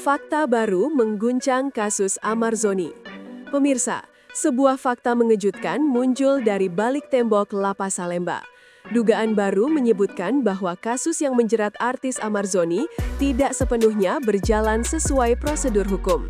Fakta baru mengguncang kasus Amar Zoni. Pemirsa, sebuah fakta mengejutkan muncul dari balik tembok Lapas Salemba. Dugaan baru menyebutkan bahwa kasus yang menjerat artis Amar Zoni tidak sepenuhnya berjalan sesuai prosedur hukum.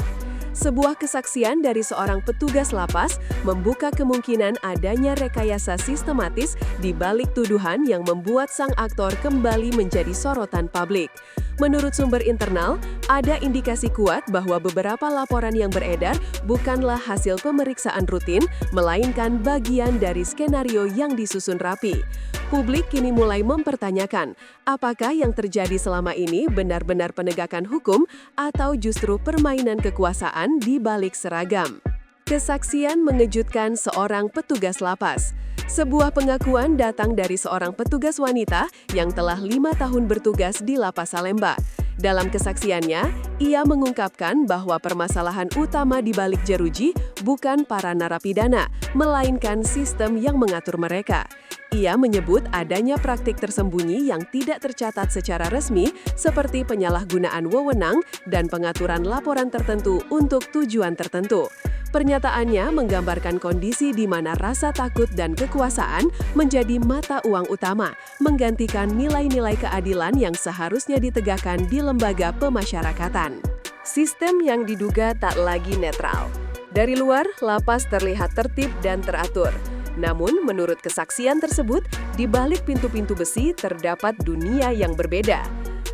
Sebuah kesaksian dari seorang petugas lapas membuka kemungkinan adanya rekayasa sistematis di balik tuduhan yang membuat sang aktor kembali menjadi sorotan publik. Menurut sumber internal, ada indikasi kuat bahwa beberapa laporan yang beredar bukanlah hasil pemeriksaan rutin, melainkan bagian dari skenario yang disusun rapi. Publik kini mulai mempertanyakan, apakah yang terjadi selama ini benar-benar penegakan hukum atau justru permainan kekuasaan di balik seragam. Kesaksian mengejutkan seorang petugas lapas. Sebuah pengakuan datang dari seorang petugas wanita yang telah 5 tahun bertugas di Lapas Salemba. Dalam kesaksiannya, ia mengungkapkan bahwa permasalahan utama di balik jeruji bukan para narapidana, melainkan sistem yang mengatur mereka. Ia menyebut adanya praktik tersembunyi yang tidak tercatat secara resmi seperti penyalahgunaan wewenang dan pengaturan laporan tertentu untuk tujuan tertentu. Pernyataannya menggambarkan kondisi di mana rasa takut dan kekuasaan menjadi mata uang utama, menggantikan nilai-nilai keadilan yang seharusnya ditegakkan di lembaga pemasyarakatan. Sistem yang diduga tak lagi netral. Dari luar, lapas terlihat tertib dan teratur. Namun, menurut kesaksian tersebut, di balik pintu-pintu besi terdapat dunia yang berbeda.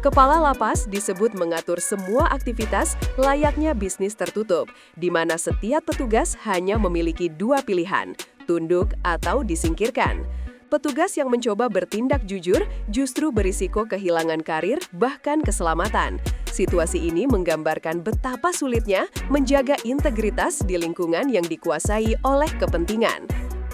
Kepala lapas disebut mengatur semua aktivitas layaknya bisnis tertutup, di mana setiap petugas hanya memiliki 2 pilihan, tunduk atau disingkirkan. Petugas yang mencoba bertindak jujur justru berisiko kehilangan karir bahkan keselamatan. Situasi ini menggambarkan betapa sulitnya menjaga integritas di lingkungan yang dikuasai oleh kepentingan.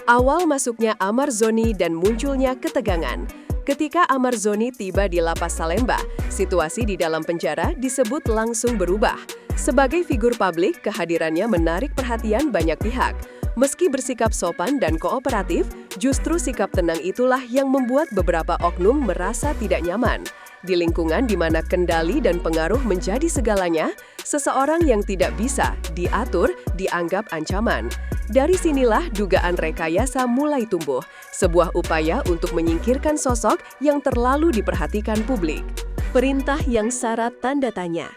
Awal masuknya Amar Zoni dan munculnya ketegangan. Ketika Amar Zoni tiba di Lapas Salemba, situasi di dalam penjara disebut langsung berubah. Sebagai figur publik, kehadirannya menarik perhatian banyak pihak. Meski bersikap sopan dan kooperatif, justru sikap tenang itulah yang membuat beberapa oknum merasa tidak nyaman. Di lingkungan di mana kendali dan pengaruh menjadi segalanya, seseorang yang tidak bisa diatur dianggap ancaman. Dari sinilah dugaan rekayasa mulai tumbuh, sebuah upaya untuk menyingkirkan sosok yang terlalu diperhatikan publik. Perintah yang syarat tanda tanya.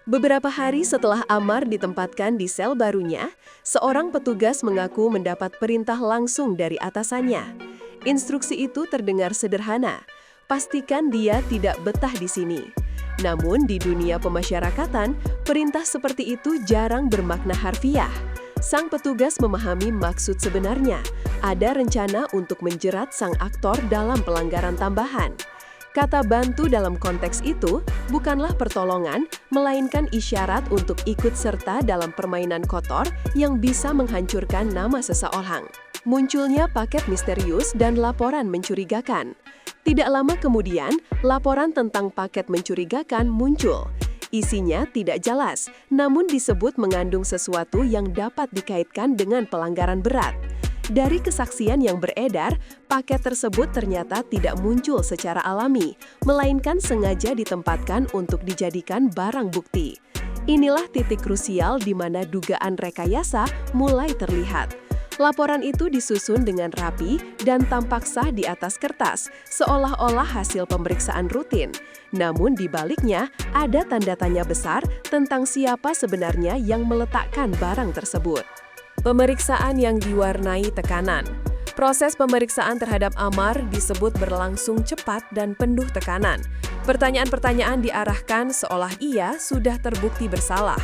Beberapa hari setelah Amar ditempatkan di sel barunya, seorang petugas mengaku mendapat perintah langsung dari atasannya. Instruksi itu terdengar sederhana, pastikan dia tidak betah di sini. Namun di dunia pemasyarakatan, perintah seperti itu jarang bermakna harfiah. Sang petugas memahami maksud sebenarnya, ada rencana untuk menjerat sang aktor dalam pelanggaran tambahan. Kata bantu dalam konteks itu bukanlah pertolongan, melainkan isyarat untuk ikut serta dalam permainan kotor yang bisa menghancurkan nama seseorang. Munculnya paket misterius dan laporan mencurigakan. Tidak lama kemudian, laporan tentang paket mencurigakan muncul. Isinya tidak jelas, namun disebut mengandung sesuatu yang dapat dikaitkan dengan pelanggaran berat. Dari kesaksian yang beredar, paket tersebut ternyata tidak muncul secara alami, melainkan sengaja ditempatkan untuk dijadikan barang bukti. Inilah titik krusial di mana dugaan rekayasa mulai terlihat. Laporan itu disusun dengan rapi dan tampak sah di atas kertas, seolah-olah hasil pemeriksaan rutin. Namun di baliknya ada tanda tanya besar tentang siapa sebenarnya yang meletakkan barang tersebut. Pemeriksaan yang diwarnai tekanan. Proses pemeriksaan terhadap Amar disebut berlangsung cepat dan penuh tekanan. Pertanyaan-pertanyaan diarahkan seolah ia sudah terbukti bersalah.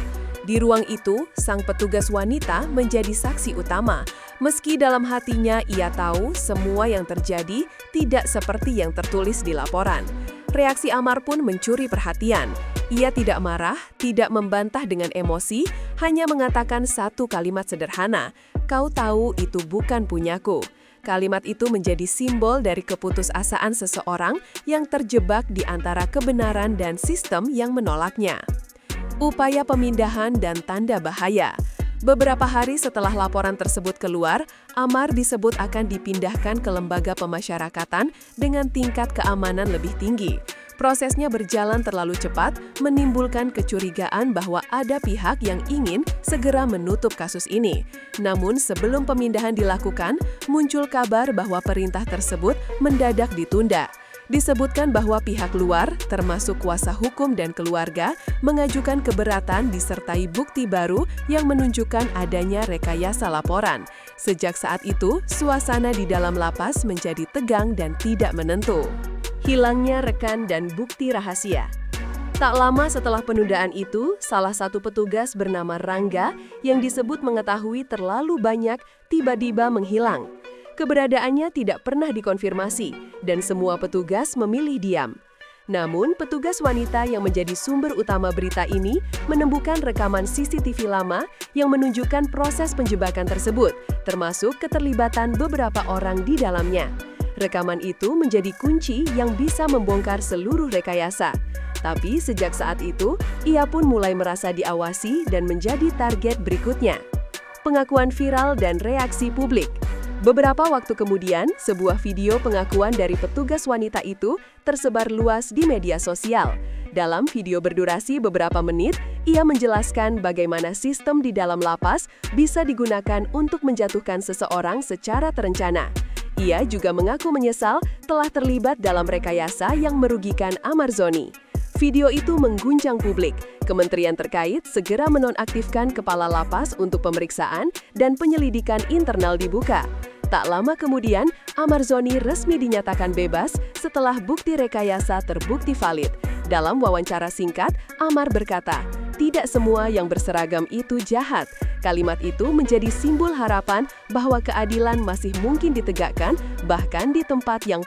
Di ruang itu, sang petugas wanita menjadi saksi utama. Meski dalam hatinya ia tahu semua yang terjadi tidak seperti yang tertulis di laporan. Reaksi Amar pun mencuri perhatian. Ia tidak marah, tidak membantah dengan emosi, hanya mengatakan satu kalimat sederhana, "Kau tahu itu bukan punyaku." Kalimat itu menjadi simbol dari keputusasaan seseorang yang terjebak di antara kebenaran dan sistem yang menolaknya. Upaya pemindahan dan tanda bahaya. Beberapa hari setelah laporan tersebut keluar, Amar disebut akan dipindahkan ke lembaga pemasyarakatan dengan tingkat keamanan lebih tinggi. Prosesnya berjalan terlalu cepat, menimbulkan kecurigaan bahwa ada pihak yang ingin segera menutup kasus ini. Namun sebelum pemindahan dilakukan, muncul kabar bahwa perintah tersebut mendadak ditunda. Disebutkan bahwa pihak luar, termasuk kuasa hukum dan keluarga, mengajukan keberatan disertai bukti baru yang menunjukkan adanya rekayasa laporan. Sejak saat itu, suasana di dalam lapas menjadi tegang dan tidak menentu. Hilangnya rekan dan bukti rahasia. Tak lama setelah penundaan itu, salah satu petugas bernama Rangga yang disebut mengetahui terlalu banyak tiba-tiba menghilang. Keberadaannya tidak pernah dikonfirmasi, dan semua petugas memilih diam. Namun, petugas wanita yang menjadi sumber utama berita ini menemukan rekaman CCTV lama yang menunjukkan proses penjebakan tersebut, termasuk keterlibatan beberapa orang di dalamnya. Rekaman itu menjadi kunci yang bisa membongkar seluruh rekayasa. Tapi sejak saat itu, ia pun mulai merasa diawasi dan menjadi target berikutnya. Pengakuan viral dan reaksi publik. Beberapa waktu kemudian, sebuah video pengakuan dari petugas wanita itu tersebar luas di media sosial. Dalam video berdurasi beberapa menit, ia menjelaskan bagaimana sistem di dalam lapas bisa digunakan untuk menjatuhkan seseorang secara terencana. Ia juga mengaku menyesal telah terlibat dalam rekayasa yang merugikan Amarzoni. Video itu mengguncang publik. Kementerian terkait segera menonaktifkan kepala lapas untuk pemeriksaan dan penyelidikan internal dibuka. Tak lama kemudian, Amarzoni resmi dinyatakan bebas setelah bukti rekayasa terbukti valid. Dalam wawancara singkat, Amar berkata, "Tidak semua yang berseragam itu jahat." Kalimat itu menjadi simbol harapan bahwa keadilan masih mungkin ditegakkan, bahkan di tempat yang